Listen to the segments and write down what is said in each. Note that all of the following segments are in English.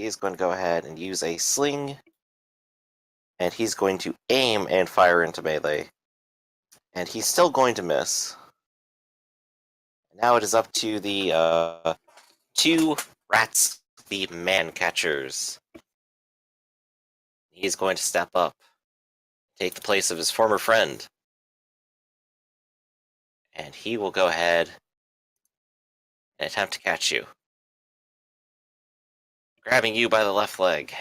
he's going to go ahead and use a sling, and he's going to aim and fire into melee. And he's still going to miss. Now it is up to the two rats, the man catchers. He's going to step up, take the place of his former friend. And he will go ahead and attempt to catch you. Grabbing you by the left leg.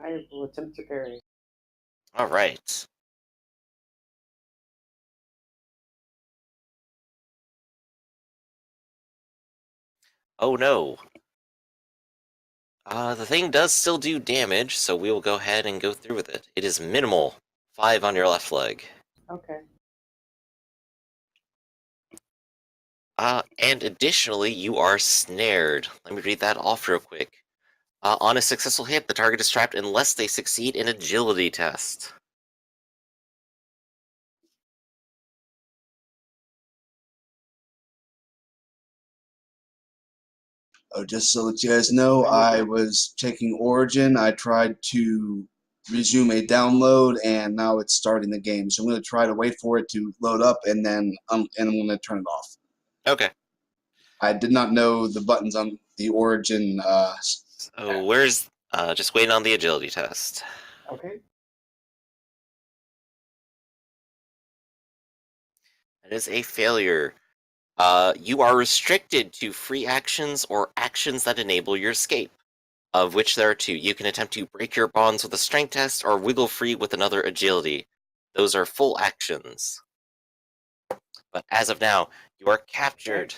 I will attempt to parry. Alright. Oh no. The thing does still do damage, so we will go ahead and go through with it. It is minimal. 5 on your left leg. Okay. And additionally, you are snared. Let me read that off real quick. On a successful hit, the target is trapped unless they succeed an agility test. Oh, just so that you guys know, I was checking Origin. I tried to resume a download, and now it's starting the game. So I'm going to try to wait for it to load up, and then I'm going to turn it off. Okay. I did not know the buttons on the Origin. So where's... just waiting on the agility test. Okay. That is a failure. You are restricted to free actions or actions that enable your escape, of which there are 2. You can attempt to break your bonds with a strength test or wiggle free with another agility. Those are full actions. But as of now, you are captured.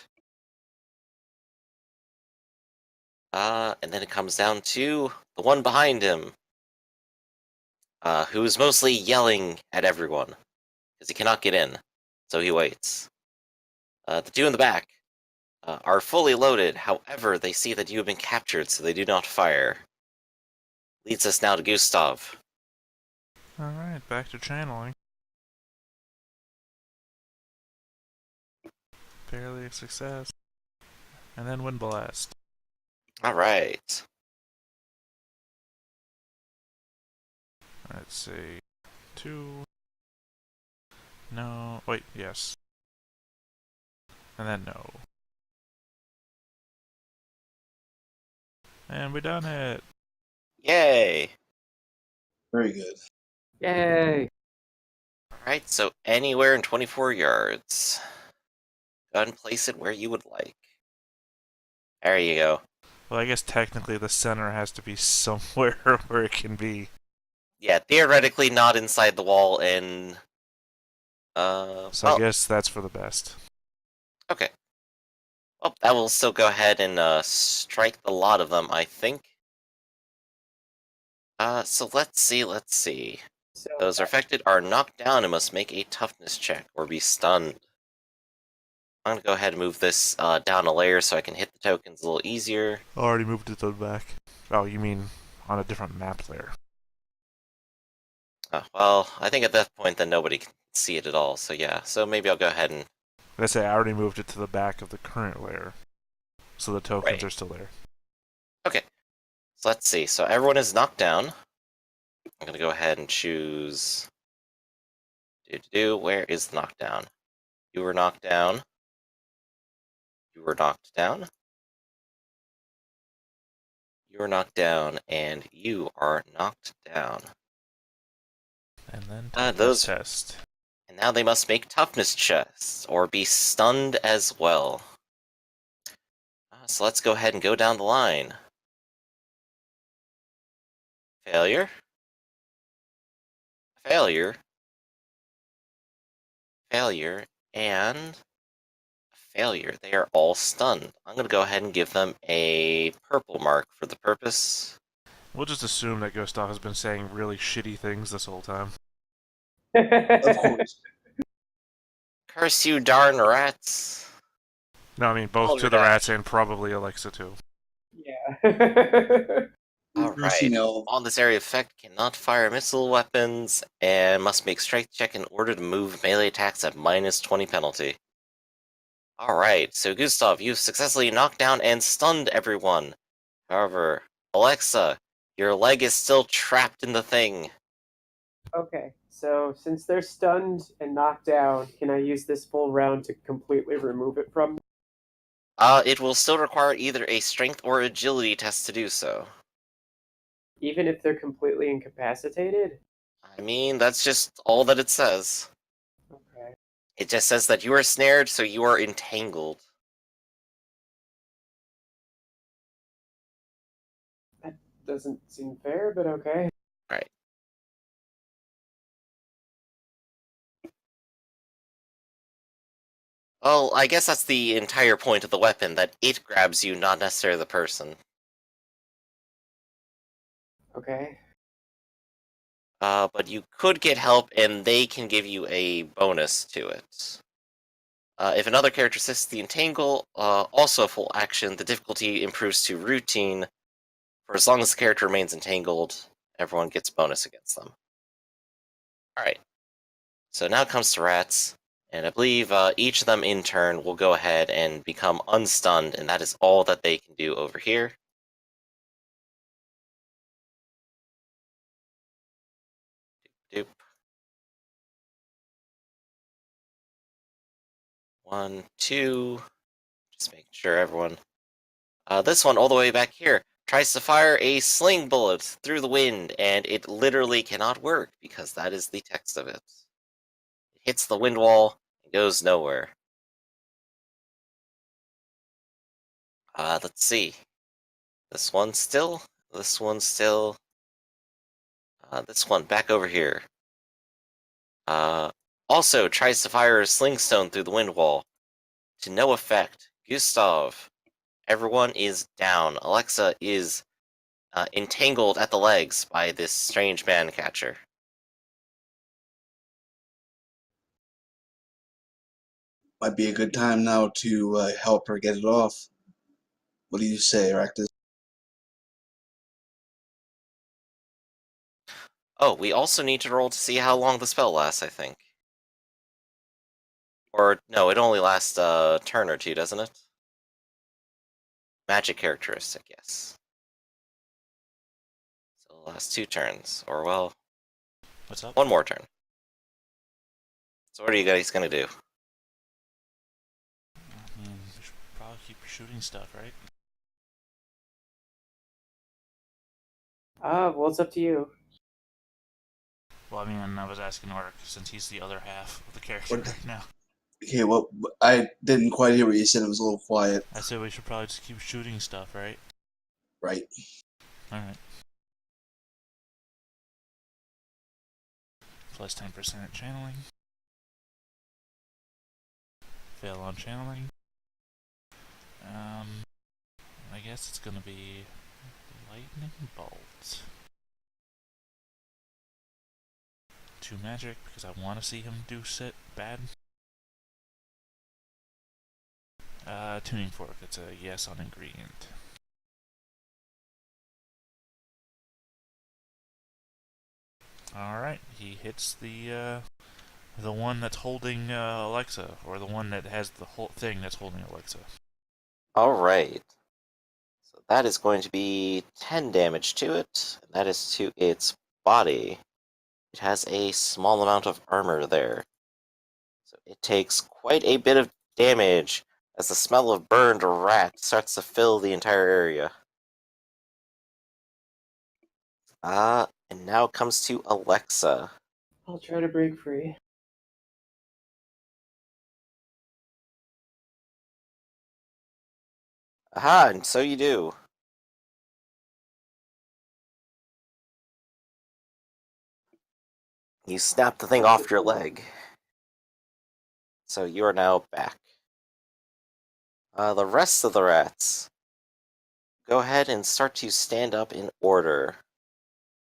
And then it comes down to the one behind him, who is mostly yelling at everyone, because he cannot get in, so he waits. The 2 in the back are fully loaded, however, they see that you have been captured, so they do not fire. Leads us now to Gustav. Alright, back to channeling. Barely a success. And then Wind Blast. Alright. Let's see. 2. No. Wait, yes. And then no. And we done it! Yay! Very good. Yay! Alright, so anywhere in 24 yards. Go ahead and place it where you would like. There you go. Well, I guess technically the center has to be somewhere where it can be. Yeah, theoretically not inside the wall and... So well, I guess that's for the best. okay. Well, that will still go ahead and strike the lot of them, I think. So let's see. So Those affected are knocked down and must make a toughness check or be stunned. I'm gonna go ahead and move this down a layer so I can hit the tokens a little easier. Already moved it to the back. Oh, you mean on a different map there. Well, I think at that point then nobody can see it at all, so yeah. So maybe I'll go ahead and... Let's say I already moved it to the back of the current layer. So the tokens Right. are still there. Okay. So let's see. So everyone is knocked down. I'm gonna go ahead and choose... Where is the knockdown? You were knocked down. You were knocked down. You were knocked down, and you are knocked down. And then those test. And now they must make toughness checks, or be stunned as well. So let's go ahead and go down the line. Failure. Failure. Failure. And... failure. They are all stunned. I'm going to go ahead and give them a purple mark for the purpose. We'll just assume that Gustav has been saying really shitty things this whole time. Of course. Curse you darn rats. No, I mean both All to the right. rats and probably Alexa too. Yeah. Alright, on this area effect cannot fire missile weapons and must make strength check in order to move melee attacks at -20 penalty. Alright, so Gustav, you've successfully knocked down and stunned everyone. However, Alexa, Your leg is still trapped in the thing. Okay, so since they're stunned and knocked down, can I use this full round to completely remove it from me? It will still require either a strength or agility test to do so. Even if they're completely incapacitated? I mean, that's just all that it says. Okay. It just says that you are snared, so you are entangled. That doesn't seem fair, but okay. Right. Well, I guess that's the entire point of the weapon, that it grabs you, not necessarily the person. Okay. But you could get help, and they can give you a bonus to it. If another character assists the entangle, also a full action, the difficulty improves to routine. For as long as the character remains entangled, everyone gets bonus against them. Alright, so now it comes to rats, and I believe each of them in turn will go ahead and become unstunned, and that is all that they can do over here. Doop. 1, 2. Just making sure everyone. This one, all the way back here, tries to fire a sling bullet through the wind, and it literally cannot work because that is the text of it. It hits the wind wall and goes nowhere. Let's see. This one still. This one still. This one back over here. Uh, also tries to fire a sling stone through the wind wall. To no effect. Gustav. Everyone is down. Alexa is entangled at the legs by this strange man catcher. Might be a good time now to help her get it off. What do you say, Aractus? Oh, we also need to roll to see how long the spell lasts, I think. Or, no, it only lasts a turn or two, doesn't it? Magic characteristic, yes. So it'll last 2 turns. Or, well, What's up? 1 more turn. So what are you guys gonna do? We should probably keep shooting stuff, right? Well, it's up to you. Well, I mean, I was asking Orc since he's the other half of the character What? right now. Okay, well, I didn't quite hear what you said. It was a little quiet. I said we should probably just keep shooting stuff, right? Right. Alright. Plus 10% at channeling. Fail on channeling. I guess it's gonna be lightning bolt. 2 magic because I want to see him do bad. Tuning fork. It's a yes on ingredient. All right, he hits the one that's holding Alexa, or the one that has the whole thing that's holding Alexa. Alright. So that is going to be 10 damage to it. And that is to its body. It has a small amount of armor there. So it takes quite a bit of damage as the smell of burned rat starts to fill the entire area. And now it comes to Alexa. I'll try to break free. Aha, and so you do. You snap the thing off your leg. So you are now back. The rest of the rats, go ahead and start to stand up in order.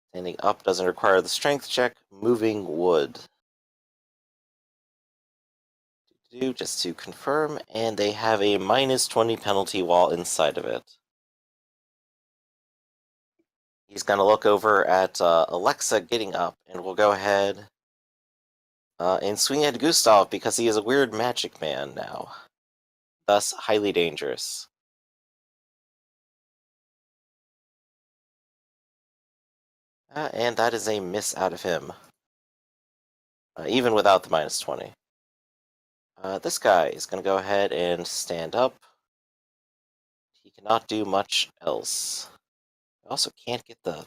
Standing up doesn't require the strength check. Moving would. Just to confirm, and they have a minus 20 penalty while inside of it. He's gonna look over at Alexa getting up, and we'll go ahead and swing at Gustav because he is a weird magic man now. Thus, highly dangerous. And that is a miss out of him. Even without the minus 20. This guy is going to go ahead and stand up. He cannot do much else. I also can't get the...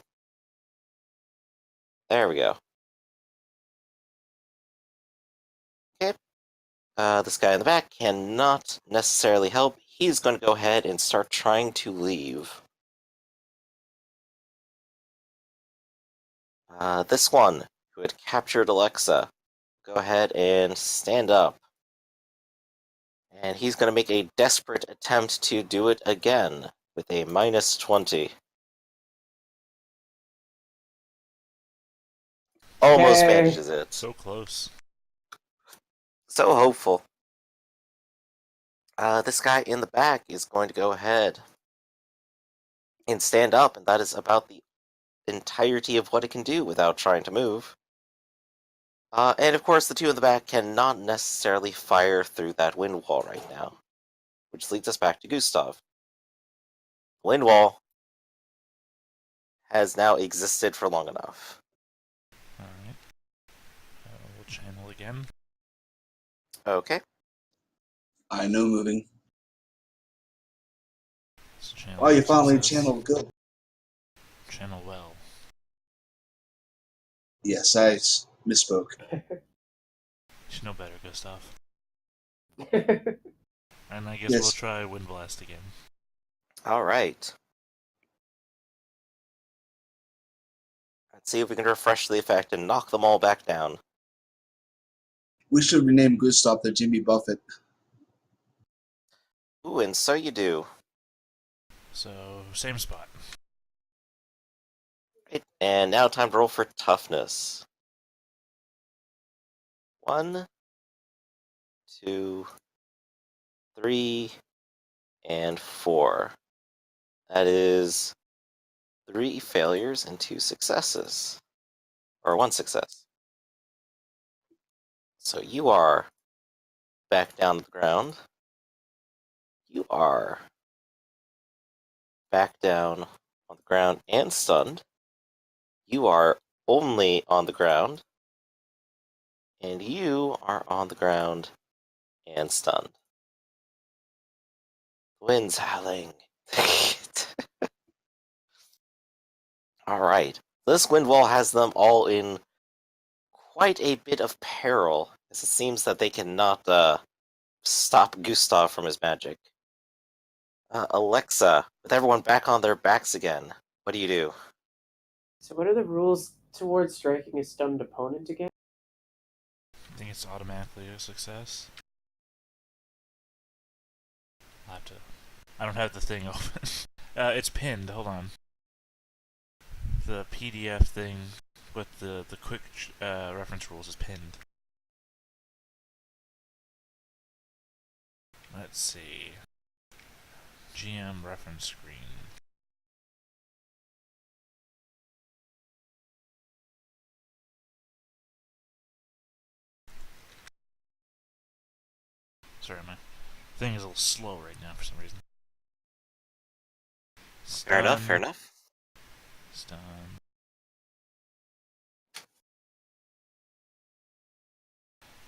There we go. Okay. This guy in the back cannot necessarily help. He's going to go ahead and start trying to leave. This one, who had captured Alexa, go ahead and stand up. And he's going to make a desperate attempt to do it again with a minus 20. Almost Yay. manages it. So close. So hopeful. This guy in the back is going to go ahead and stand up, and that is about the entirety of what it can do without trying to move. And of course, the two in the back cannot necessarily fire through that wind wall right now, which leads us back to Gustav. Wind wall has now existed for long enough. Alright. We'll channel again. Okay. I know moving. Let's channel Oh, you with finally success. channeled good. Channel well. Yes, I misspoke. You should know better, Gustav. And I guess Yes. we'll try Wind Blast again. Alright. Let's see if we can refresh the effect and knock them all back down. We should rename Gustav the Jimmy Buffett. Ooh, and so you do. So, same spot. Right. And now time to roll for toughness. 1, 2, 3, and 4. That is 3 failures and 2 successes. Or 1 success. So you are back down to the ground. You are back down on the ground and stunned. You are only on the ground. And you are on the ground and stunned. The wind's howling. Alright. This wind wall has them all in quite a bit of peril, as it seems that they cannot stop Gustav from his magic. Alexa, with everyone back on their backs again, what do you do? So what are the rules towards striking a stunned opponent again? I think it's automatically a success. I'll have to... I don't have the thing open. It's pinned, hold on. The PDF thing with the quick reference rules is pinned. Let's see. GM reference screen. Sorry, my thing is a little slow right now for some reason. Fair enough, fair enough. Stun.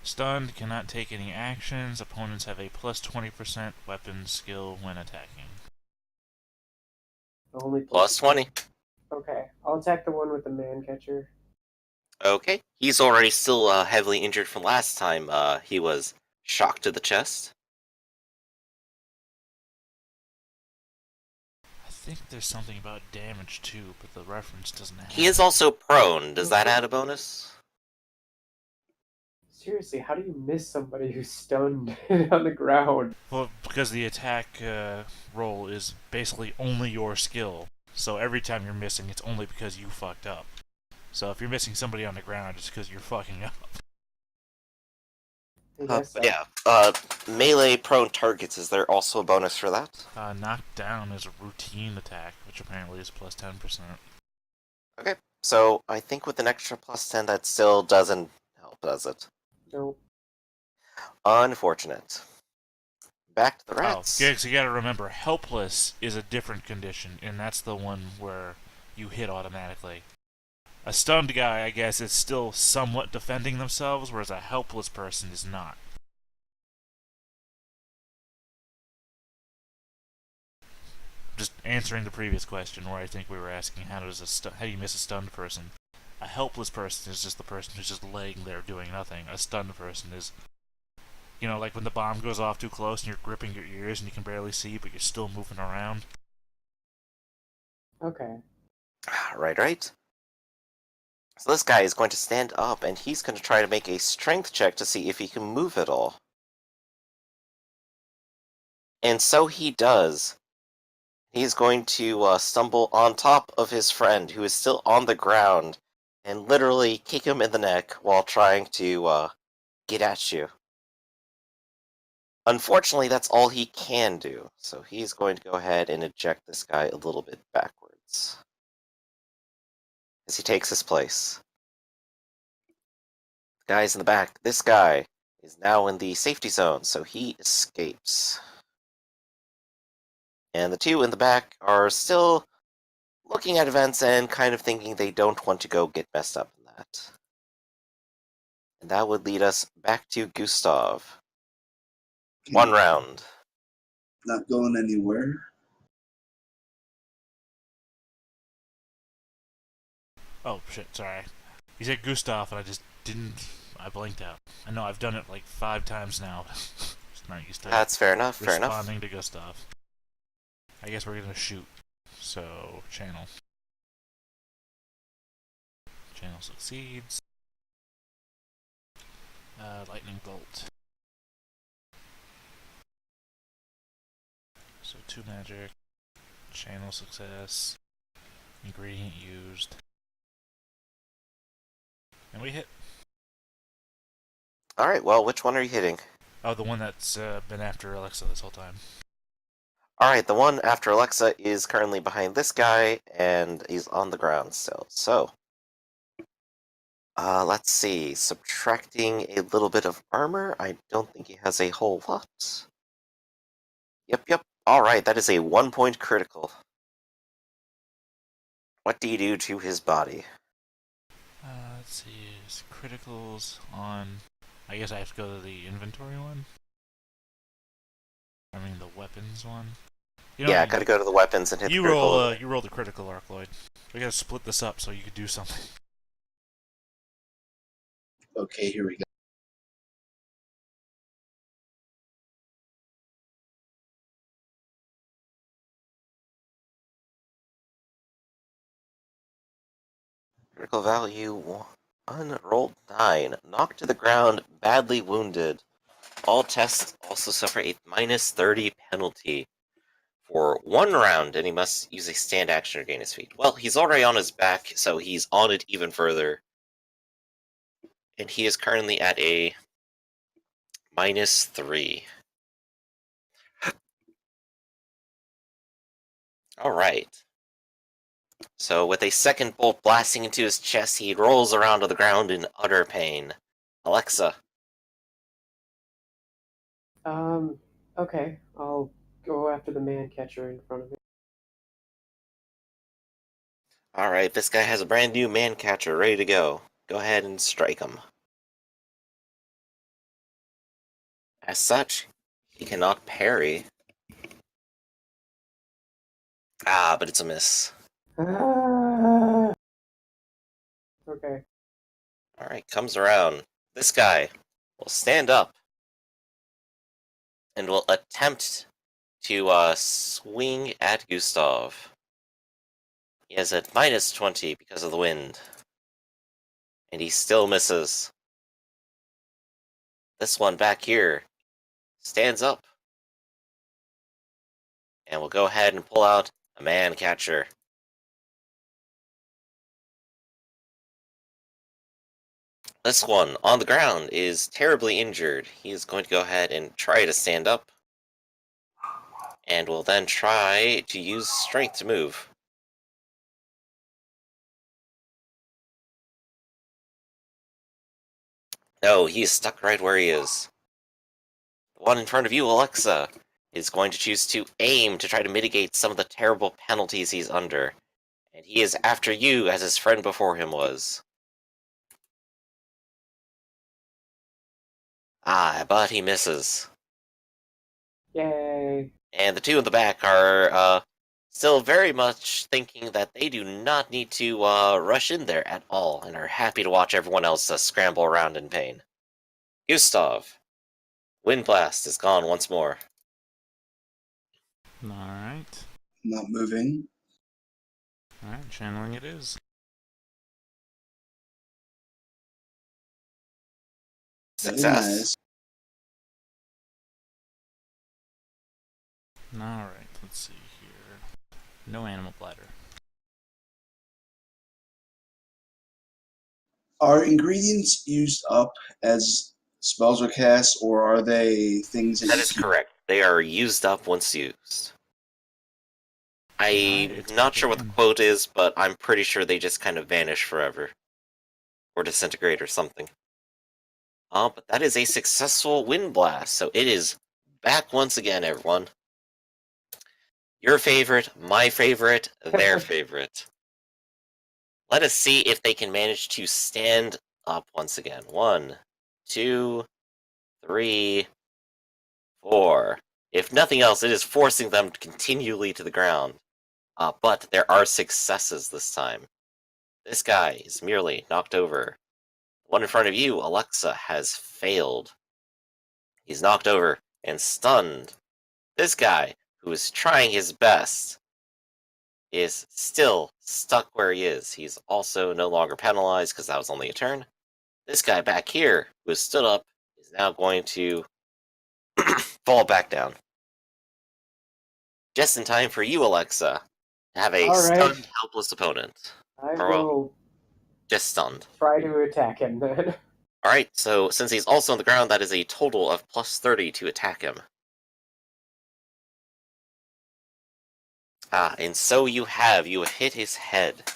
Stunned, cannot take any actions. Opponents have a plus 20% weapon skill when attacking. Only Plus 20. Okay, I'll attack the one with the man catcher. Okay. He's already still heavily injured from last time. He was shocked to the chest. I think there's something about damage too, but the reference doesn't have He is also prone. Does that add a bonus? Seriously, how do you miss somebody who's stunned on the ground? Well, because the attack roll is basically only your skill. So every time you're missing, it's only because you fucked up. So if you're missing somebody on the ground, it's because you're fucking up. I guess so. Yeah. Melee prone targets, is there also a bonus for that? Knockdown is a routine attack, which apparently is plus 10%. Okay. So I think with an extra plus 10, that still doesn't help, does it? No. Unfortunate. Back to the Oh, rats. yeah, 'cause you gotta remember, helpless is a different condition, and that's the one where you hit automatically. A stunned guy, I guess, is still somewhat defending themselves, whereas a helpless person is not. Just answering the previous question, where I think we were asking how do you miss a stunned person? A helpless person is just the person who's just laying there doing nothing. A stunned person is, like when the bomb goes off too close and you're gripping your ears and you can barely see, but you're still moving around. Okay. Right. So this guy is going to stand up, and he's going to try to make a strength check to see if he can move at all. And so he does. He's going to stumble on top of his friend, who is still on the ground, and literally kick him in the neck while trying to get at you. Unfortunately, that's all he can do, so he's going to go ahead and eject this guy a little bit backwards as he takes his place. The guys in the back, this guy is now in the safety zone, so he escapes. And the two in the back are still looking at events and kind of thinking they don't want to go get messed up in that. And that would lead us back to Gustav. One round. Not going anywhere. Oh, shit, sorry. You said Gustav, and I just didn't... I blinked out. I know, I've done it like 5 times now. Just not used to That's fair enough, responding to Gustav. I guess we're gonna shoot. So, channel. Channel succeeds. Lightning bolt. So 2 magic. Channel success. Ingredient used. And we hit. Alright, well, which one are you hitting? Oh, the one that's been after Alexa this whole time. Alright, the one after Alexa is currently behind this guy, and he's on the ground still. So, let's see. Subtracting a little bit of armor. I don't think he has a whole lot. Yep. Alright, that is a 1-point critical. What do you do to his body? Let's see. It's criticals on... I guess I have to go to the inventory one? I mean the weapons one? Yeah, gotta go to the weapons and hit the critical. You roll the critical, Arcloid. We gotta split this up so you could do something. Okay, here we go. Critical value 1, rolled 9. Knocked to the ground, badly wounded. All tests also suffer a minus 30 penalty for 1 round, and he must use a stand action to regain his feet. Well, he's already on his back, so he's on it even further. And he is currently at a minus 3. Alright. So with a second bolt blasting into his chest, he rolls around to the ground in utter pain. Alexa. Okay. I'll go after the man catcher in front of me. Alright, this guy has a brand new man catcher ready to go. Go ahead and strike him. As such, he cannot parry. Ah, but it's a miss. Ah! Okay. Alright, comes around. This guy will stand up and will attempt to swing at Gustav. He has a minus 20 because of the wind. And he still misses. This one back here stands up. And we'll go ahead and pull out a man catcher. This one, on the ground, is terribly injured. He is going to go ahead and try to stand up. And will then try to use strength to move. No, he is stuck right where he is. The one in front of you, Alexa, is going to choose to aim to try to mitigate some of the terrible penalties he's under. And he is after you as his friend before him was. Ah, but he misses. Yay. And the two in the back are still very much thinking that they do not need to rush in there at all, and are happy to watch everyone else scramble around in pain. Gustav, Wind Blast is gone once more. Alright. Not moving. Alright, channeling it is. Very Success. nice. Alright, let's see here. No animal bladder. Are ingredients used up as spells are cast, or are they things that That you is keep? correct. They are used up once used. I'm it's not back sure what the again. quote is, but I'm pretty sure they just kind of vanish forever. Or disintegrate or something. But that is a successful Wind Blast, so it is back once again, everyone. Your favorite, my favorite, their favorite. Let us see if they can manage to stand up once again. 1, 2, 3, 4. If nothing else, it is forcing them continually to the ground. But there are successes this time. This guy is merely knocked over. The one in front of you, Alexa, has failed. He's knocked over and stunned. This guy, who is trying his best, is still stuck where he is. He's also no longer penalized because that was only a turn. This guy back here, who has stood up, is now going to fall back down. Just in time for you, Alexa, to have a All right. stunned, helpless opponent. I Or, well, will just stunned. try to attack him then. Alright, so since he's also on the ground, that is a total of plus 30 to attack him. And so you have hit his head.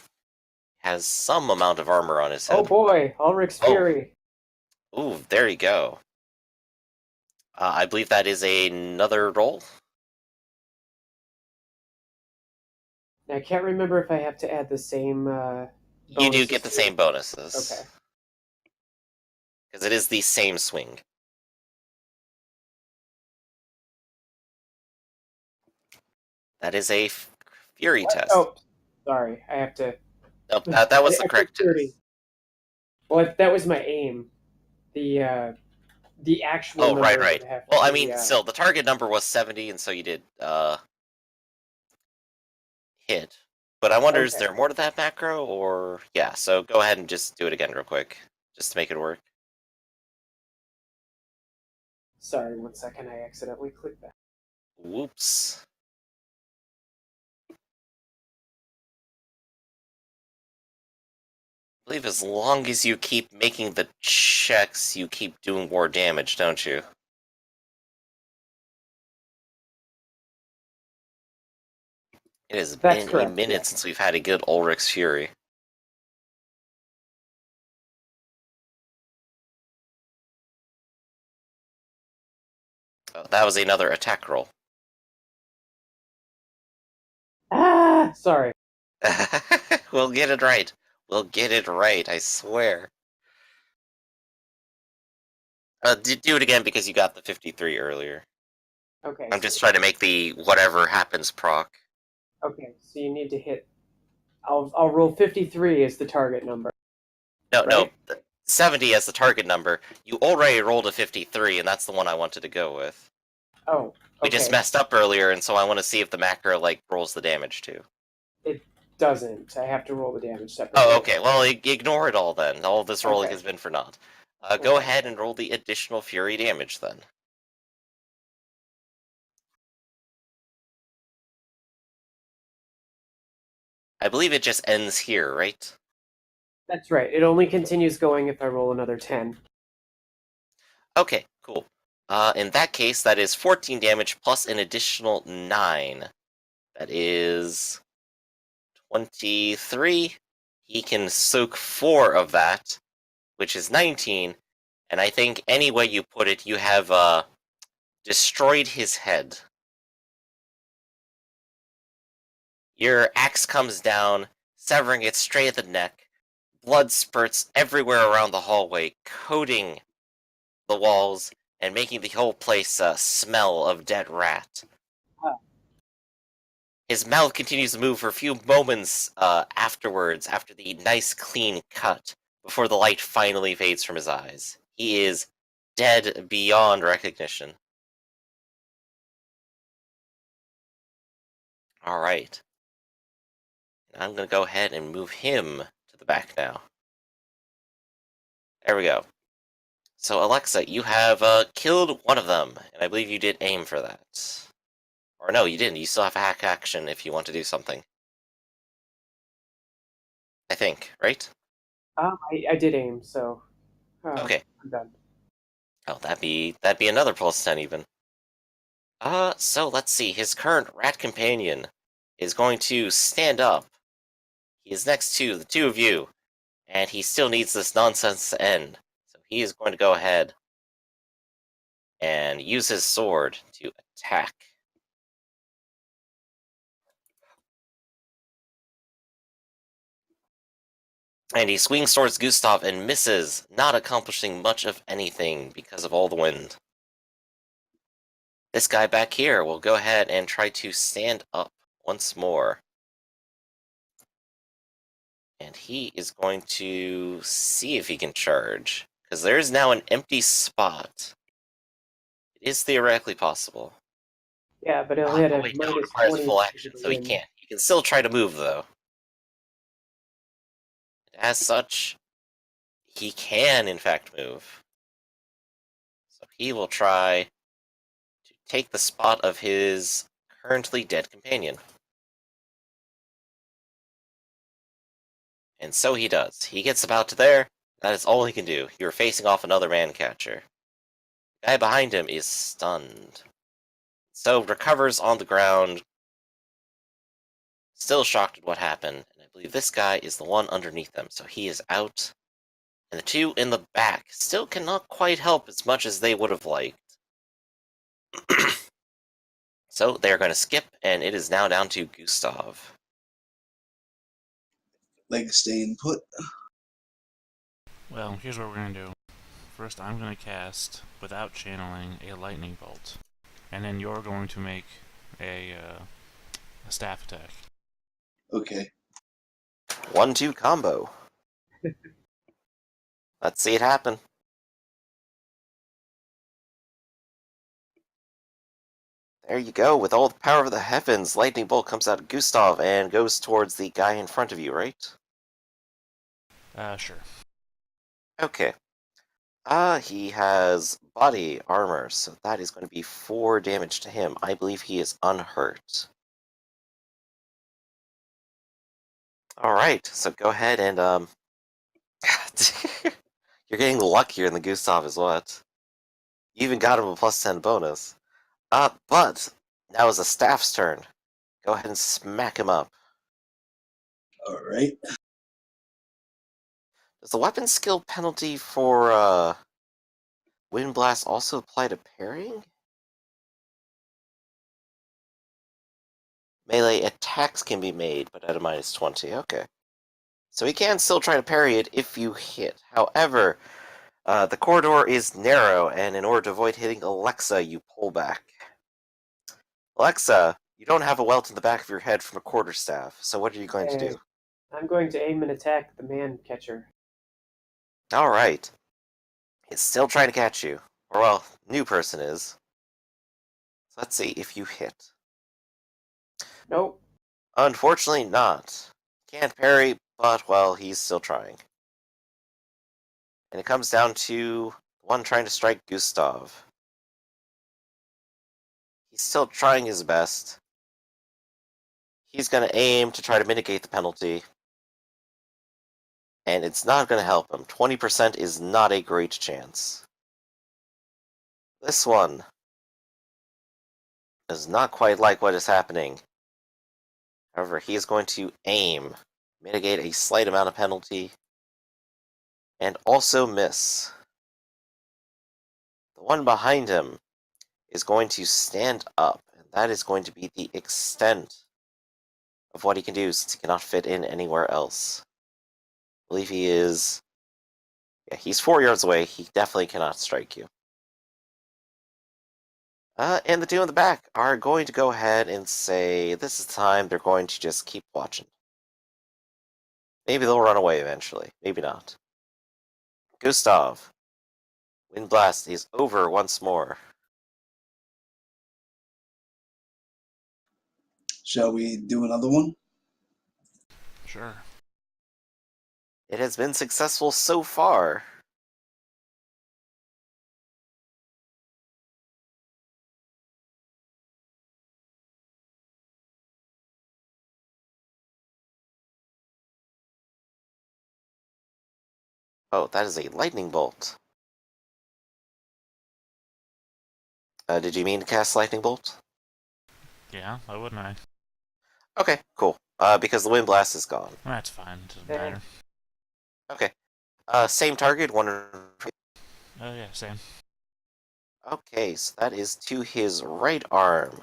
Has some amount of armor on his head. Oh boy, Ulrich's Oh. Fury. Ooh, there you go. I believe that is another roll. I can't remember if I have to add the same. You do bonuses get the to same it. bonuses. Okay. Because it is the same swing. That is a Fury test. Oh, sorry. I have to. Nope, that was the I correct put 30. test. Well, that was my aim. The actual. Oh, number right, would right. have to Well, I be, mean, still, the target number was 70, and so you did hit. But I wonder, is Okay. there more to that macro, or... Yeah, so go ahead and just do it again real quick, just to make it work. Sorry, 1 second. I accidentally clicked that. Whoops. I believe as long as you keep making the checks, you keep doing more damage, don't you? It has That's been a correct, minute yeah. since we've had a good Ulrich's Fury. Oh, that was another attack roll. Ah, sorry. We'll get it right. We'll get it right, I swear. Do it again because you got the 53 earlier. Okay. I'm just trying to make the whatever happens proc. Okay, so you need to hit. I'll roll 53 as the target number. No, Right? 70 as the target number. You already rolled a 53, and that's the one I wanted to go with. Oh, We just okay. messed up earlier, and so I want to see if the macro, rolls the damage too. It doesn't. I have to roll the damage separately. Oh, okay. Well, ignore it all then. All of this rolling Okay. has been for naught. Go Okay. ahead and roll the additional Fury damage then. I believe it just ends here, right? That's right. It only continues going if I roll another 10. Okay, cool. In that case, that is 14 damage plus an additional 9. That is 23. He can soak 4 of that, which is 19. And I think any way you put it, you have destroyed his head. Your axe comes down, severing it straight at the neck. Blood spurts everywhere around the hallway, coating the walls and making the whole place smell of dead rat. Ah. His mouth continues to move for a few moments afterwards, after the nice clean cut, before the light finally fades from his eyes. He is dead beyond recognition. Alright. I'm going to go ahead and move him to the back now. There we go. So, Alexa, you have killed one of them, and I believe you did aim for that. Or no, you didn't. You still have a hack action if you want to do something. I think, right? I did aim, so Okay. I'm done. Oh, that'd be another +10 even. So let's see. His current rat companion is going to stand up. He is next to the two of you, and he still needs this nonsense to end. So he is going to go ahead and use his sword to attack. And he swings towards Gustav and misses, not accomplishing much of anything because of all the wind. This guy back here will go ahead and try to stand up once more. And he is going to see if he can charge, because there is now an empty spot. It is theoretically possible. Yeah, but he'll hit a Wait, no, it minus requires 20 full because action, of the so he wind. can't. He can still try to move, though. As such, he can, in fact, move. So he will try to take the spot of his currently dead companion. And so he does. He gets about to there. That is all he can do. You're facing off another man-catcher. The guy behind him is stunned. So recovers on the ground, still shocked at what happened. And I believe this guy is the one underneath them, so he is out. And the two in the back still cannot quite help as much as they would have liked. So they're going to skip, and it is now down to Gustav. Leg staying put. Well, here's what we're going to do. First, I'm going to cast, without channeling, a lightning bolt. And then you're going to make a staff attack. Okay. 1-2 combo. Let's see it happen. There you go. With all the power of the heavens, lightning bolt comes out of Gustav and goes towards the guy in front of you, right? Sure. Okay. He has body armor, so that is going to be 4 damage to him. I believe he is unhurt. Alright, so go ahead and, you're getting luckier than Gustav is what? You even got him a +10 bonus. But now is the staff's turn. Go ahead and smack him up. Alright. Does the weapon skill penalty for, Wind Blast also apply to parrying? Melee attacks can be made, but at a -20. Okay. So he can still try to parry it if you hit. However, the corridor is narrow, and in order to avoid hitting Alexa, you pull back. Alexa, you don't have a welt in the back of your head from a quarterstaff, so what are you going to do? I'm going to aim and attack the man catcher. Alright. He's still trying to catch you. Or, well, new person is. So let's see if you hit. Nope. Unfortunately not. Can't parry, but, well, he's still trying. And it comes down to the one trying to strike Gustav. He's still trying his best. He's going to aim to try to mitigate the penalty. And it's not going to help him. 20% is not a great chance. This one does not quite like what is happening. However, he is going to aim, mitigate a slight amount of penalty, and also miss. The one behind him is going to stand up, and that is going to be the extent of what he can do since he cannot fit in anywhere else. I believe he is... Yeah, he's 4 yards away. He definitely cannot strike you. And the two in the back are going to go ahead and say this is the time they're going to just keep watching. Maybe they'll run away eventually. Maybe not. Gustav. Wind Blast is over once more. Shall we do another one? Sure. It has been successful so far. Oh, that is a lightning bolt. Did you mean to cast lightning bolt? Yeah, why wouldn't I? Okay, cool. Because the wind blast is gone. That's fine. Doesn't Yeah. matter. Okay. Same target, one. Oh yeah, same. Okay, so that is to his right arm.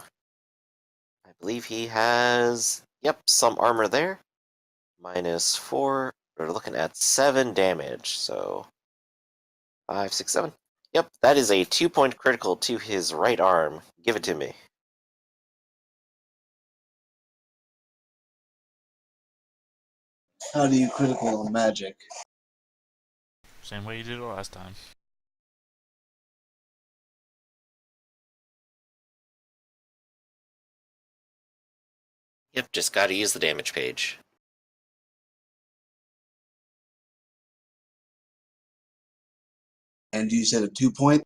I believe he has, yep, some armor there. -4. We're looking at 7 damage, so 5, 6, 7. Yep, that is a 2-point critical to his right arm. Give it to me. How do you critical on magic? Same way you did it last time. Yep, just gotta use the damage page. And you said a 2-point?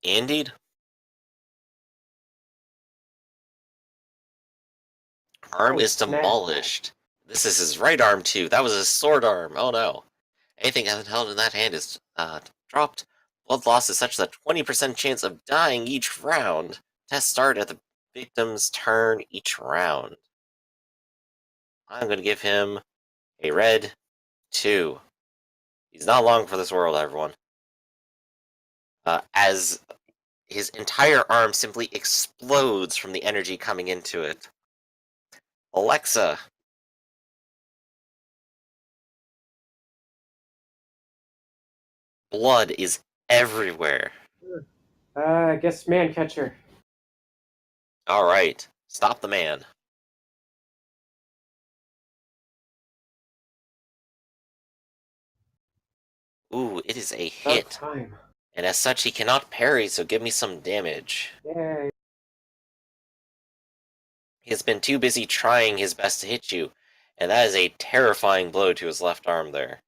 Indeed. Arm Oh, is snap. demolished. This is his right arm, too. That was his sword arm. Oh no. Anything held in that hand is dropped. Blood loss is such that 20% chance of dying each round. Tests start at the victim's turn each round. I'm going to give him a red 2. He's not long for this world, everyone. As his entire arm simply explodes from the energy coming into it. Alexa. Blood is everywhere. I guess man catcher. Alright, stop the man. Ooh, it is a About hit. time. And as such, he cannot parry, so give me some damage. Yay. He has been too busy trying his best to hit you, and that is a terrifying blow to his left arm there.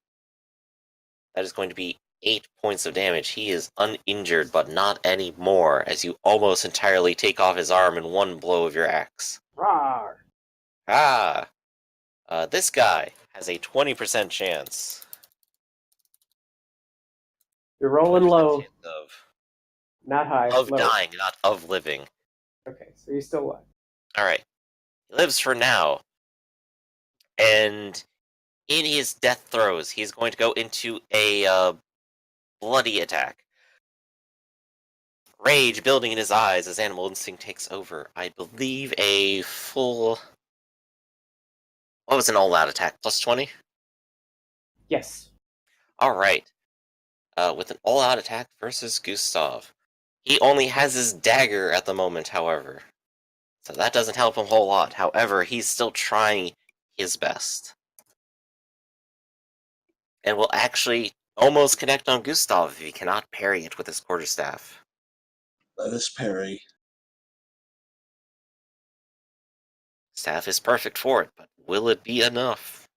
That is going to be 8 points of damage. He is uninjured, but not anymore, as you almost entirely take off his arm in one blow of your axe. Rawr. Ah! This guy has a 20% chance. You're rolling 20% low. chance Not high. of low. dying, not of living. Okay, so you're still alive. Alright. He lives for now. And in his death throes, he's going to go into a bloody attack. Rage building in his eyes as animal instinct takes over. I believe a full... What was an all-out attack? +20? Yes. Alright. With an all-out attack versus Gustav. He only has his dagger at the moment, however. So that doesn't help him a whole lot. However, he's still trying his best. And will actually almost connect on Gustav if he cannot parry it with his quarterstaff. Let us parry. Staff is perfect for it, but will it be enough?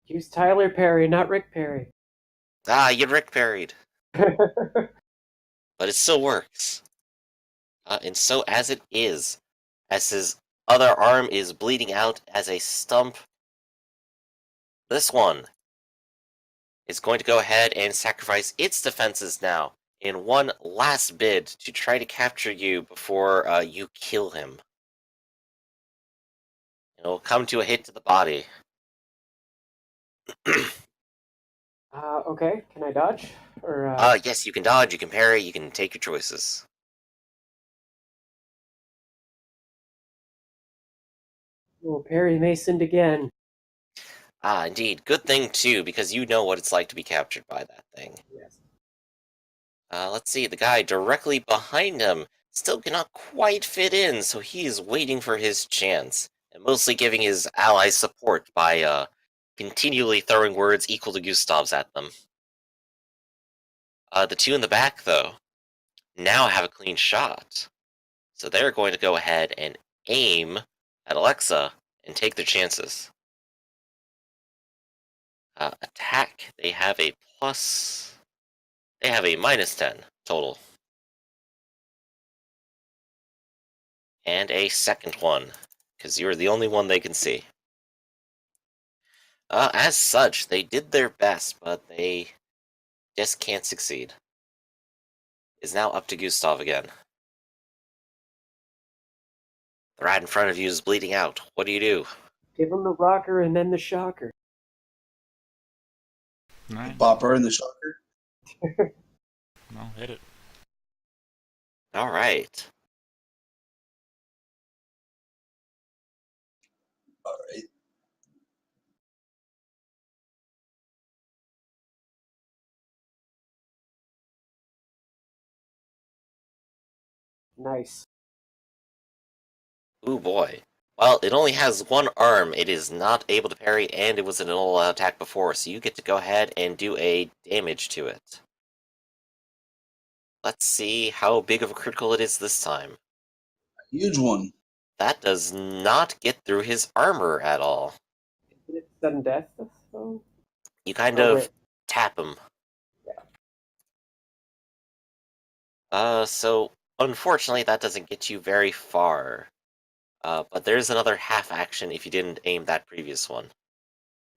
Use Tyler Perry, not Rick Perry. Ah, you Rick parried. But it still works. And so as it is, as his other arm is bleeding out as a stump, this one is going to go ahead and sacrifice its defenses now in one last bid to try to capture you before you kill him. It'll come to a hit to the body. Okay, can I dodge? Or Yes, you can dodge, you can parry, you can take your choices. Oh, Perry Masoned again. Ah, indeed. Good thing, too, because you know what it's like to be captured by that thing. Yes. Let's see, the guy directly behind him still cannot quite fit in, so he is waiting for his chance, and mostly giving his allies support by, continually throwing words equal to Gustav's at them. The two in the back, though, now have a clean shot. So they're going to go ahead and aim at Alexa and take their chances. Attack, they have a minus 10 total. And a second one, because you're the only one they can see. As such, they did their best, but they just can't succeed. It's now up to Gustav again. The rat in front of you is bleeding out. What do you do? Give him the rocker and then the shocker. Alright. Bopper and the shocker. No, hit it. Alright. All right. Nice. Ooh boy. Well, it only has one arm. It is not able to parry, and it was an all-out attack before, so you get to go ahead and do a damage to it. Let's see how big of a critical it is this time. Huge one. That does not get through his armor at all. Did it sudden death, though? You kind Oh, of wait. tap him. Yeah. So unfortunately that doesn't get you very far. But there's another half action if you didn't aim that previous one.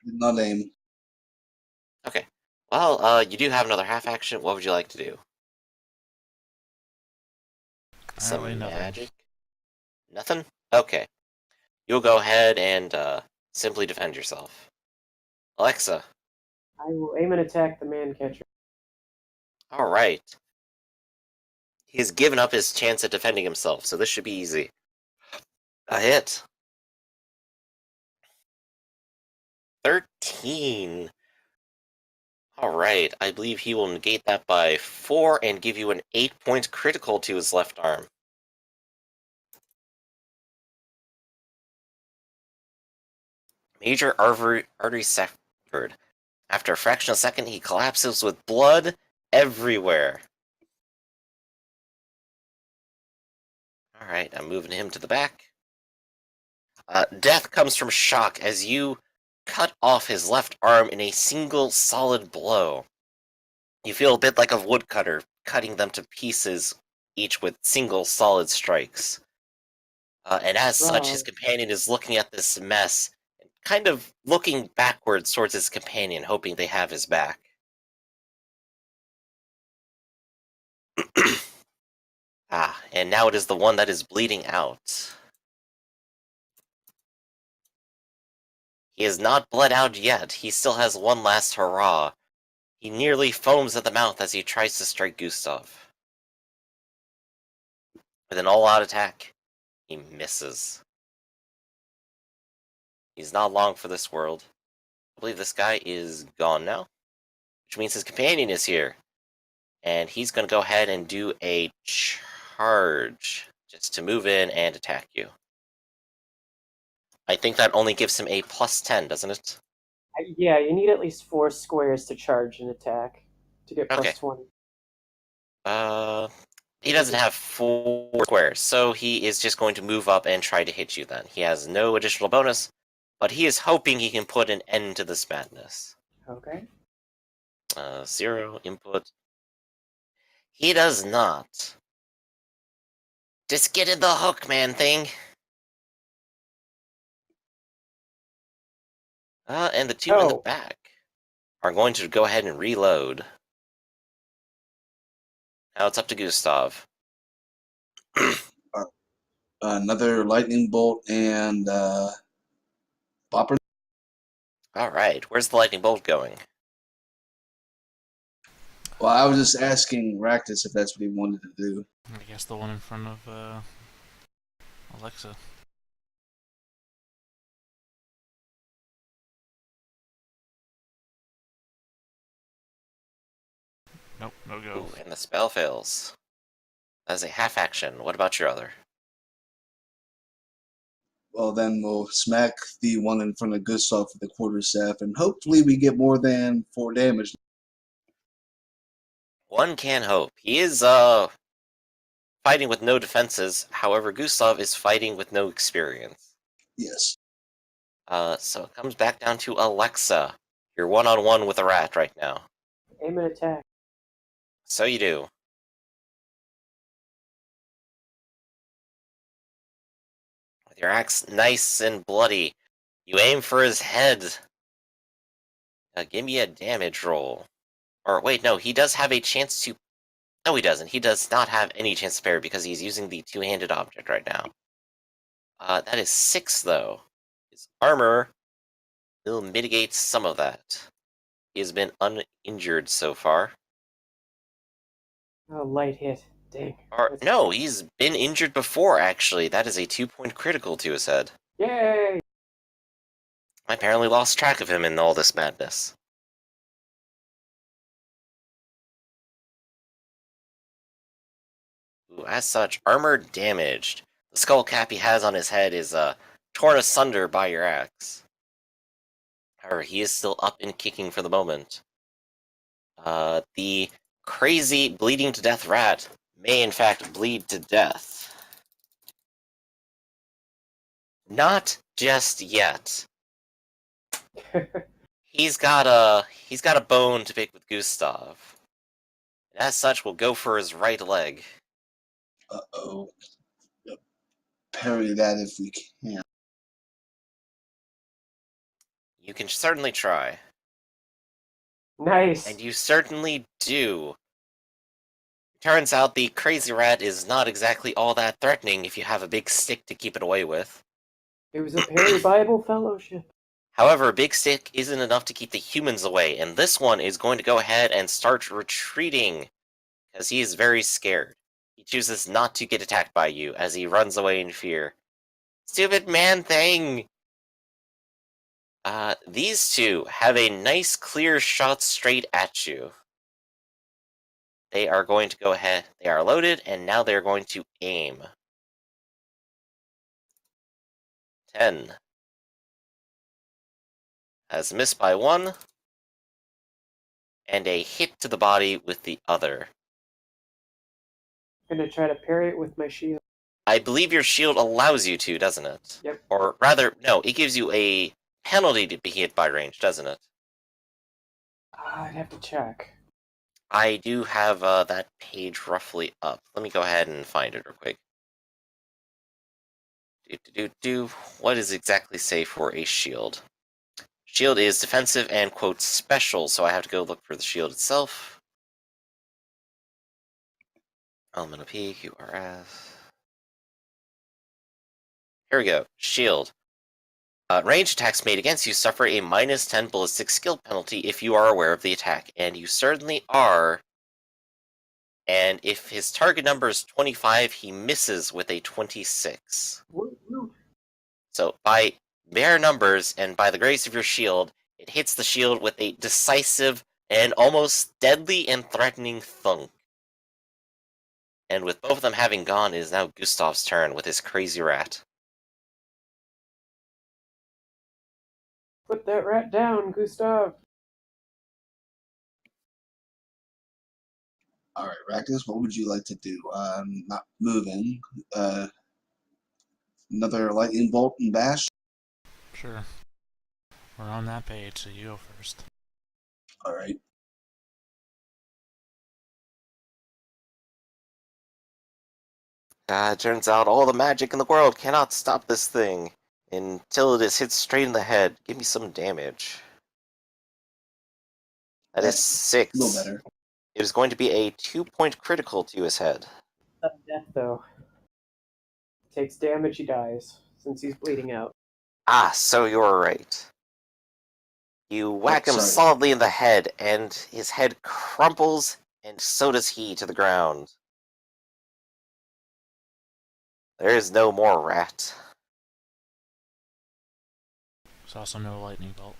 Did not aim. Okay. Well, you do have another half action. What would you like to do? Some Apparently nothing. magic? Nothing? Okay. You'll go ahead and simply defend yourself. Alexa. I will aim and attack the man catcher. Alright. He's given up his chance at defending himself, so this should be easy. A hit. 13. Alright, I believe he will negate that by 4 and give you an 8-point critical to his left arm. Major artery severed. After a fraction of a second, he collapses with blood everywhere. Alright, I'm moving him to the back. Death comes from shock as you cut off his left arm in a single solid blow. You feel a bit like a woodcutter, cutting them to pieces, each with single solid strikes. And as such, his Wow. companion is looking at this mess, kind of looking backwards towards his companion, hoping they have his back. And now it is the one that is bleeding out. He has not bled out yet. He still has one last hurrah. He nearly foams at the mouth as he tries to strike Gustav. With an all-out attack, he misses. He's not long for this world. I believe this guy is gone now, which means his companion is here. And he's going to go ahead and do a charge, just to move in and attack you. I think that only gives him a plus 10, doesn't it? Yeah, you need at least 4 squares to charge an attack to get plus Okay. 20. He doesn't have 4 squares, so he is just going to move up and try to hit you then. He has no additional bonus, but he is hoping he can put an end to this madness. Okay. 0 input. He does not. Just get in the hook, man thing. And the two in the back are going to go ahead and reload. Now it's up to Gustav. Another lightning bolt and bopper. Alright, where's the lightning bolt going? Well, I was just asking Ractus if that's what he wanted to do. I guess the one in front of Alexa. Nope, no go. Ooh, and the spell fails. That's a half action. What about your other? Well, then we'll smack the one in front of Gustav with the quarterstaff, and hopefully we get more than 4 damage. One can hope. He is, fighting with no defenses. However, Gustav is fighting with no experience. Yes. So it comes back down to Alexa. You're one-on-one with a rat right now. Aim and attack. So you do. With your axe nice and bloody, you aim for his head. Give me a damage roll. Or wait, no, he does have a chance to... No, he doesn't. He does not have any chance to parry because he's using the two-handed object right now. That is 6, though. His armor will mitigate some of that. He has been uninjured so far. Oh, light hit. Dang. Or, That's no, okay. he's been injured before, actually. That is a 2-point critical to his head. Yay! I apparently lost track of him in all this madness. Ooh, as such, armor damaged. The skull cap he has on his head is torn asunder by your axe. However, he is still up and kicking for the moment. The crazy bleeding to death rat may in fact bleed to death. Not just yet. He's got a bone to pick with Gustav. And as such, we'll go for his right leg. Uh-oh. Parry that if we can. You can certainly try. Nice. And you certainly do. Turns out the crazy rat is not exactly all that threatening if you have a big stick to keep it away with. It was a Perry Bible Fellowship. However, a big stick isn't enough to keep the humans away, and this one is going to go ahead and start retreating, because he is very scared. He chooses not to get attacked by you as he runs away in fear. Stupid man thing! These two have a nice clear shot straight at you. They are going to go ahead. They are loaded, and now they're going to aim. 10. Has missed by 1. And a hit to the body with the other. I'm gonna try to parry it with my shield. I believe your shield allows you to, doesn't it? Yep. Or rather, no, it gives you a penalty to be hit by range, doesn't it? I'd have to check. I do have that page roughly up. Let me go ahead and find it real quick. What does exactly say for a shield? Shield is defensive and, quote, special, so I have to go look for the shield itself. Elemental P, QRS. Here we go. Shield. Range attacks made against you suffer a -10 ballistic skill penalty if you are aware of the attack, and you certainly are. And if his target number is 25, he misses with a 26. Woo. So by bare numbers and by the grace of your shield, it hits the shield with a decisive and almost deadly and threatening thunk. And with both of them having gone, it is now Gustav's turn with his crazy rat. Put that rat down, Gustav. All right, Raktus, what would you like to do? Not moving. Another lightning bolt and bash. Sure. We're on that page, so you go first. All right. It turns out all the magic in the world cannot stop this thing until it is hit straight in the head. Give me some damage. That is That's 6. a little better. It is going to be a 2-point critical to his head. Sudden death, though. Takes damage, he dies, since he's bleeding out. Ah, so you're right. You whack him sorry. solidly in the head, and his head crumples, and so does he to the ground. There is no more rat. There's also no lightning bolt.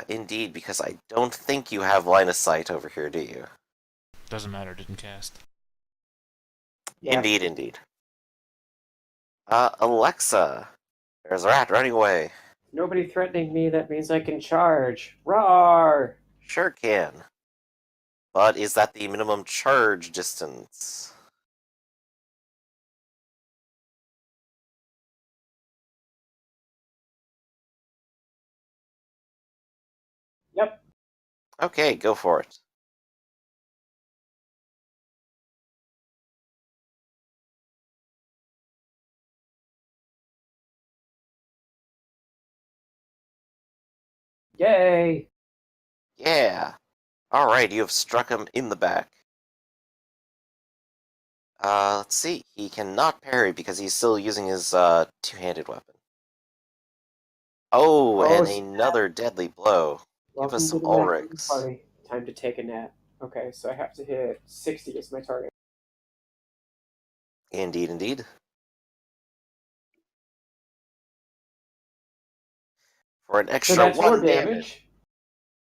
Indeed, because I don't think you have line of sight over here, do you? Doesn't matter, didn't cast. Yeah. Indeed. Alexa, there's a rat running away. Nobody threatening me, that means I can charge. Roar! Sure can. But is that the minimum charge distance? Yep. Okay, go for it. Yay! Yeah. Alright, you have struck him in the back. Let's see. He cannot parry because he's still using his, two-handed weapon. Oh, and snap. another deadly blow. Give us Welcome some to the maximum Ulrichs. party. Time to take a nap. Okay, so I have to hit 60 as my target. Indeed. For an So extra that's 4 1 damage. damage.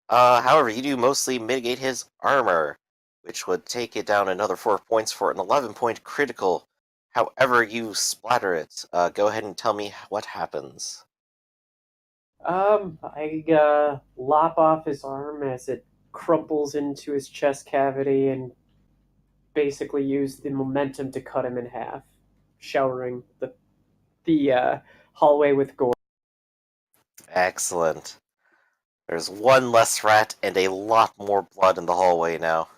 However, you do mostly mitigate his armor, which would take it down another 4 points for an 11-point critical. However, you splatter it. Go ahead and tell me what happens. I lop off his arm as it crumples into his chest cavity and basically use the momentum to cut him in half, showering the hallway with gore. Excellent. There's one less rat and a lot more blood in the hallway now.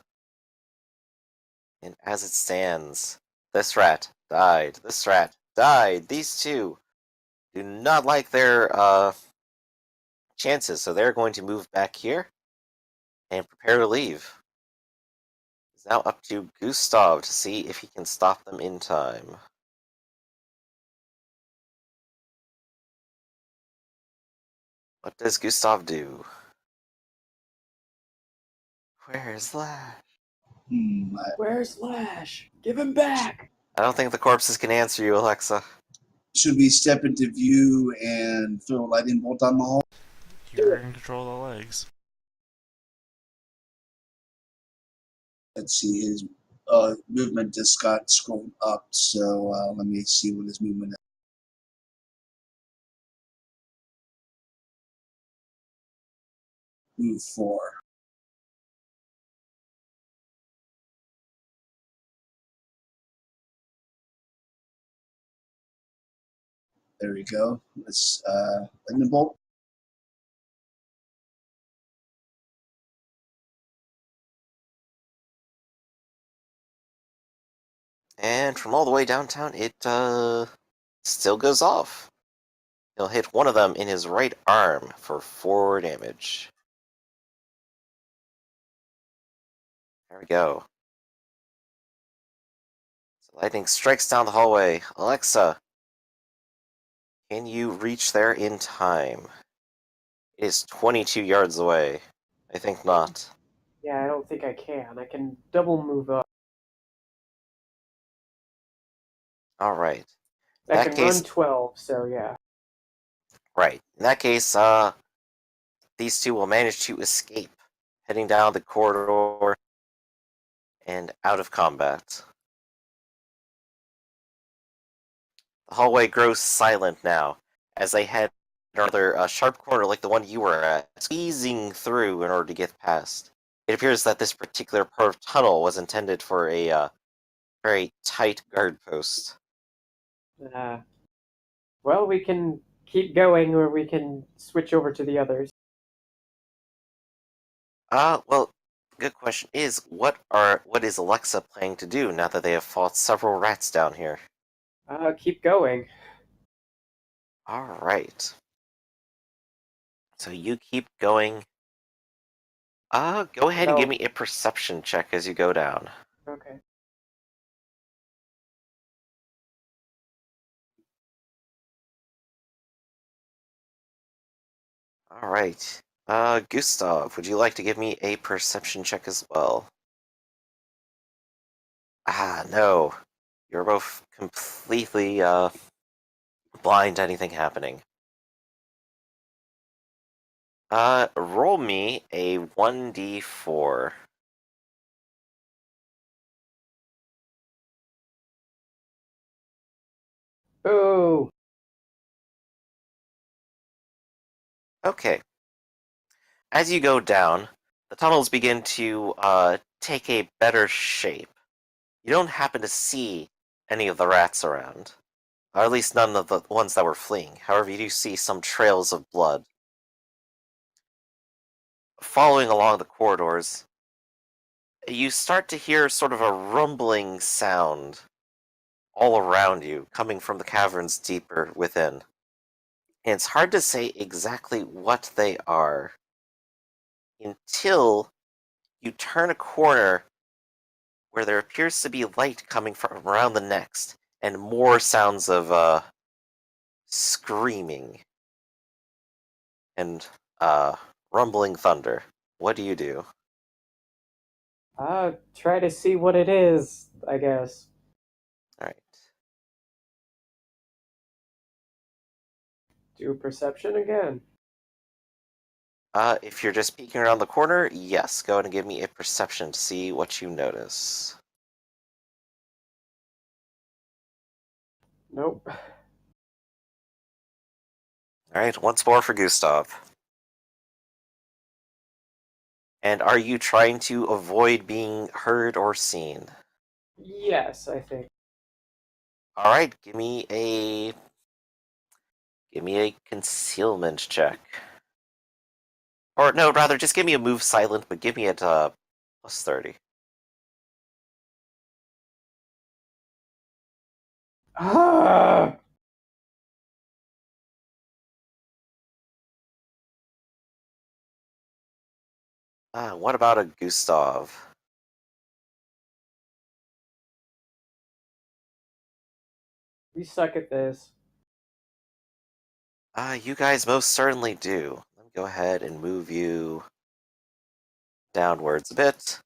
And as it stands, this rat died. This rat died. These two do not like their chances, so they're going to move back here and prepare to leave. It's now up to Gustav to see if he can stop them in time. What does Gustav do? Where's Lash? Where's Lash? Give him back! I don't think the corpses can answer you, Alexa. Should we step into view and throw a lightning bolt down the hall? You're in control of the legs. Let's see, his movement just got scrolled up, so let me see what his movement is. Move 4. There we go. Let's lightning bolt. And from all the way downtown, it still goes off. He'll hit one of them in his right arm for 4 damage. There we go. So lightning strikes down the hallway. Alexa, can you reach there in time? It is 22 yards away. I think not. Yeah, I don't think I can. I can double move up. Alright. I That can case, run 12, so yeah. right. In that case, these two will manage to escape, heading down the corridor and out of combat. The hallway grows silent now as they head another sharp corner like the one you were at, squeezing through in order to get past. It appears that this particular part of tunnel was intended for a very tight guard post. Well, we can keep going, or we can switch over to the others. Well, good question is, what is Alexa planning to do now that they have fought several rats down here? Keep going. Alright. So you keep going. Go ahead and give me a perception check as you go down. Okay. Alright. Gustav, would you like to give me a perception check as well? No. You're both completely, blind to anything happening. Roll me a 1d4. Boo! Okay. As you go down, the tunnels begin to take a better shape. You don't happen to see any of the rats around, or at least none of the ones that were fleeing. However, you do see some trails of blood. Following along the corridors, you start to hear sort of a rumbling sound all around you, coming from the caverns deeper within. And it's hard to say exactly what they are until you turn a corner where there appears to be light coming from around the next, and more sounds of screaming and rumbling thunder. What do you do? Try to see what it is, I guess. All right. Do perception again. If you're just peeking around the corner, yes, go ahead and give me a perception to see what you notice. Nope. All right, once more for Gustav. And are you trying to avoid being heard or seen? Yes, I think. All right, give me a concealment check. Or no, rather, just give me a move silent, but give me it plus 30. Ah! What about a Gustav? We suck at this. You guys most certainly do. Let me go ahead and move you downwards a bit.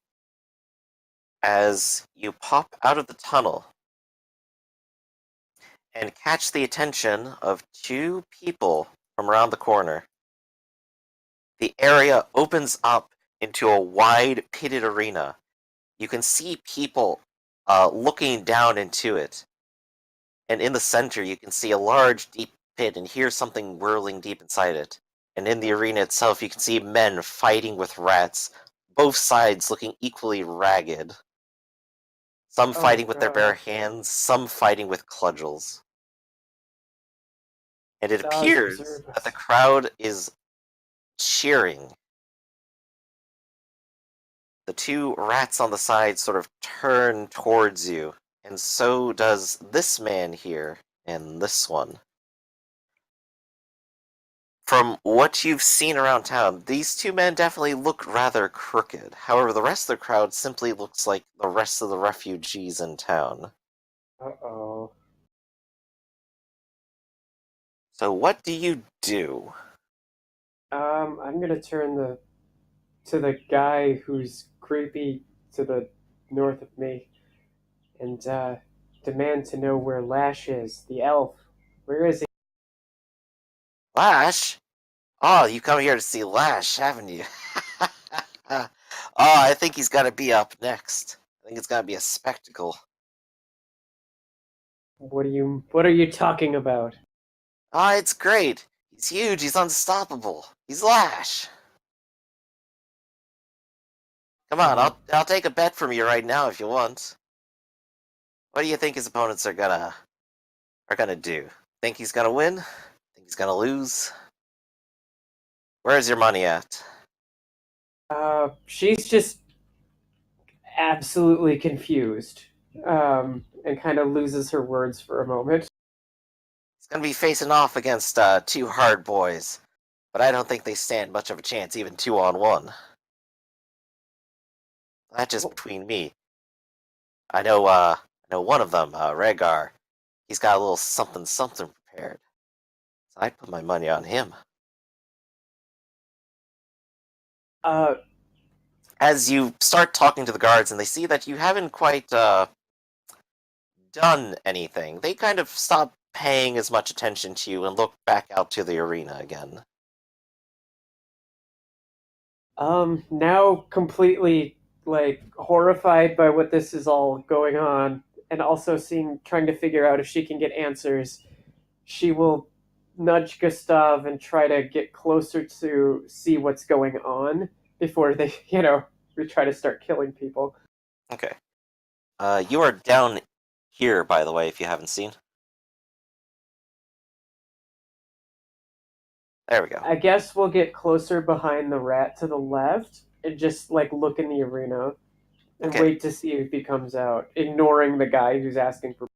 As you pop out of the tunnel and catch the attention of two people from around the corner, the area opens up into a wide pitted arena. You can see people looking down into it. And in the center, you can see a large, deep pit and hear something whirling deep inside it. And in the arena itself, you can see men fighting with rats, both sides looking equally ragged. Some Oh fighting with their bare god. hands, some fighting with cudgels. And it Stars appears preserve that the us. crowd is cheering. The two rats on the side sort of turn towards you, and so does this man here and this one. From what you've seen around town, these two men definitely look rather crooked. However, the rest of the crowd simply looks like the rest of the refugees in town. Uh-oh. So what do you do? I'm gonna turn to the guy who's creepy to the north of me and demand to know where Lash is, the elf. Where is he? Lash? Oh, you come here to see Lash, haven't you? Oh, I think he's got to be up next. I think it's got to be a spectacle. What are you talking about? Ah, it's great. He's huge. He's unstoppable. He's Lash. Come on, I'll take a bet from you right now if you want. What do you think his opponents are gonna do? Think he's gonna win? Think he's gonna lose? Where's your money at? She's just absolutely confused. And kind of loses her words for a moment. He's gonna be facing off against two hard boys, but I don't think they stand much of a chance, even 2-on-1. That's just between me. I know one of them, Rhaegar. He's got a little something something prepared. So I'd put my money on him. Uh, As you start talking to the guards and they see that you haven't quite done anything, they kind of stop paying as much attention to you and look back out to the arena again. Now completely like horrified by what this is all going on, and also trying to figure out if she can get answers, she will nudge Gustav and try to get closer to see what's going on before they, we try to start killing people. Okay. You are down here, by the way, if you haven't seen. There we go. I guess we'll get closer behind the rat to the left and just like look in the arena and Okay. wait to see if he comes out, ignoring the guy who's asking for.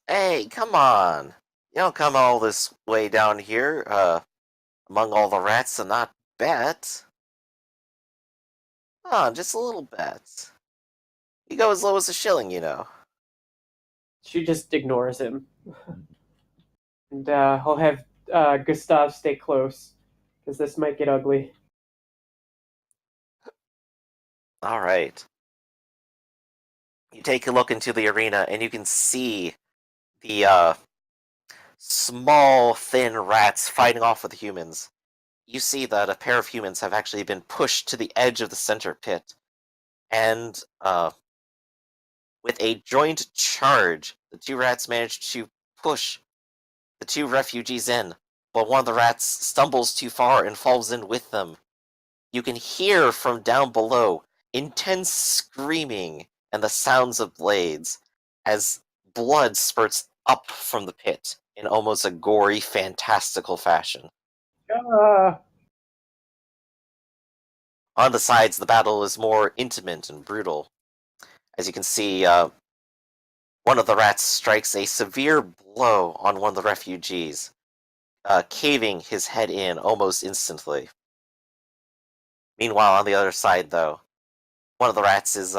Hey, come on. You don't come all this way down here, among all the rats and not bet. Oh, just a little bet. You go as low as a shilling, you know. She just ignores him. And I'll have Gustav stay close, because this might get ugly. Alright. You take a look into the arena, and you can see the, small, thin rats fighting off with the humans. You see that a pair of humans have actually been pushed to the edge of the center pit. And, with a joint charge, the two rats manage to push the two refugees in, but one of the rats stumbles too far and falls in with them. You can hear from down below intense screaming and the sounds of blades as blood spurts up from the pit in almost a gory, fantastical fashion. Uh, On the sides, the battle is more intimate and brutal. As you can see, one of the rats strikes a severe blow on one of the refugees, caving his head in almost instantly. Meanwhile, on the other side, though, one of the rats is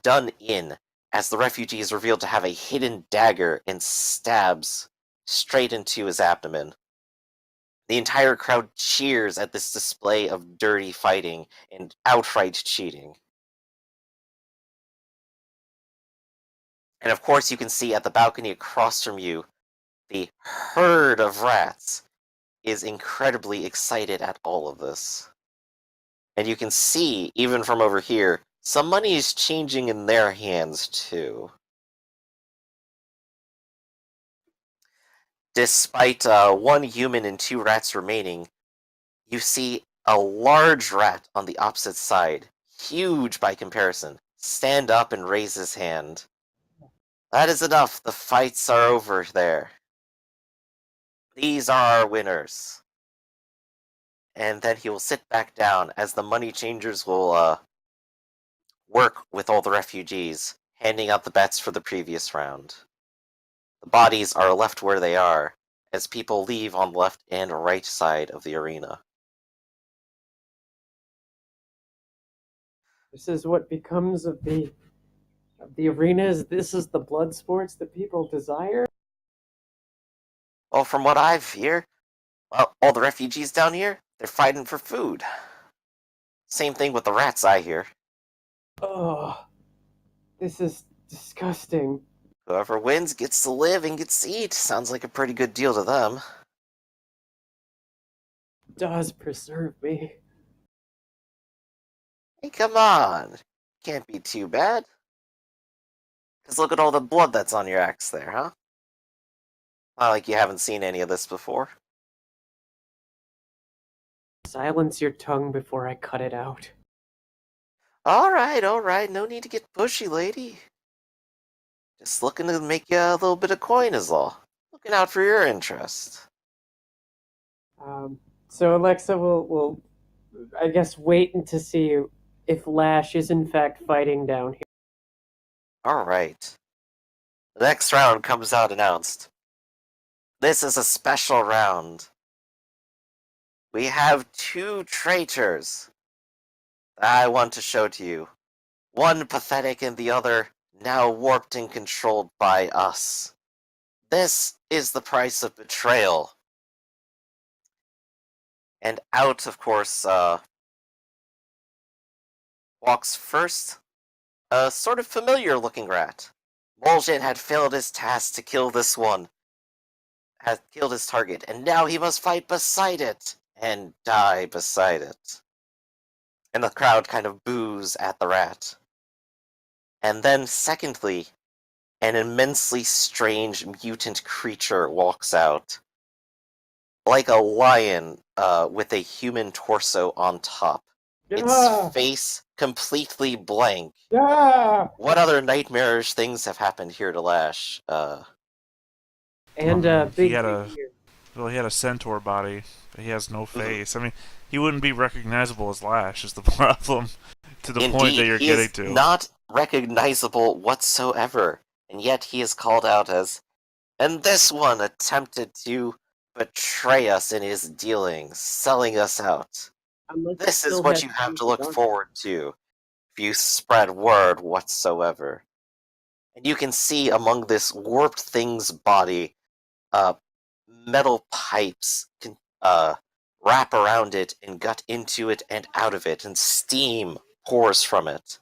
done in as the refugee is revealed to have a hidden dagger and stabs straight into his abdomen. The entire crowd cheers at this display of dirty fighting and outright cheating. And of course, you can see at the balcony across from you, the herd of rats is incredibly excited at all of this. And you can see, even from over here, some money is changing in their hands too. Despite one human and two rats remaining, you see a large rat on the opposite side, huge by comparison, stand up and raise his hand. That is enough, the fights are over there. These are our winners. And then he will sit back down as the money changers will work with all the refugees, handing out the bets for the previous round. The bodies are left where they are, as people leave on the left and right side of the arena. this is what becomes of the arenas. This is the blood sports that people desire. Well, from what I've heard, well, all the refugees down here, they're fighting for food. Same thing with the rats, I hear. Oh, this is disgusting. Whoever wins gets to live and gets to eat. Sounds like a pretty good deal to them. Does preserve me. Hey, come on. Can't be too bad. Because look at all the blood that's on your axe there, huh? Not like you haven't seen any of this before. Silence your tongue before I cut it out. Alright, no need to get pushy, lady. Just looking to make you a little bit of coin is all. Looking out for your interest. So Alexa will, I guess, wait to see if Lash is in fact fighting down here. Alright. The next round comes out announced. This is a special round. We have two traitors that I want to show to you. One pathetic and the other now warped and controlled by us. This is the price of betrayal. And out, of course, walks first a sort of familiar-looking rat. Moljin had failed his task to kill this one, had killed his target, and now he must fight beside it and die beside it. And the crowd kind of boos at the rat. And then, secondly, an immensely strange mutant creature walks out. Like a lion with a human torso on top. Its Yeah! face completely blank. Yeah! What other nightmarish things have happened here to Lash? And he big had ear. he had a centaur body, but he has no face. I mean, he wouldn't be recognizable as Lash. Is the problem to the point that Indeed, you're he getting is to? not recognizable whatsoever, and yet he is called out as, and this one attempted to betray us in his dealings, selling us out. Unless This is still what has you have things to look on. forward to if you spread word whatsoever. And you can see among this warped thing's body, uh, metal pipes can wrap around it and gut into it and out of it, and steam pours from it.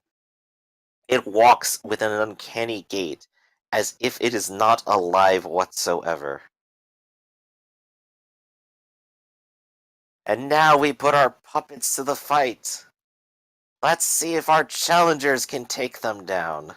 It walks with an uncanny gait, as if it is not alive whatsoever. And now we put our puppets to the fight. Let's see if our challengers can take them down.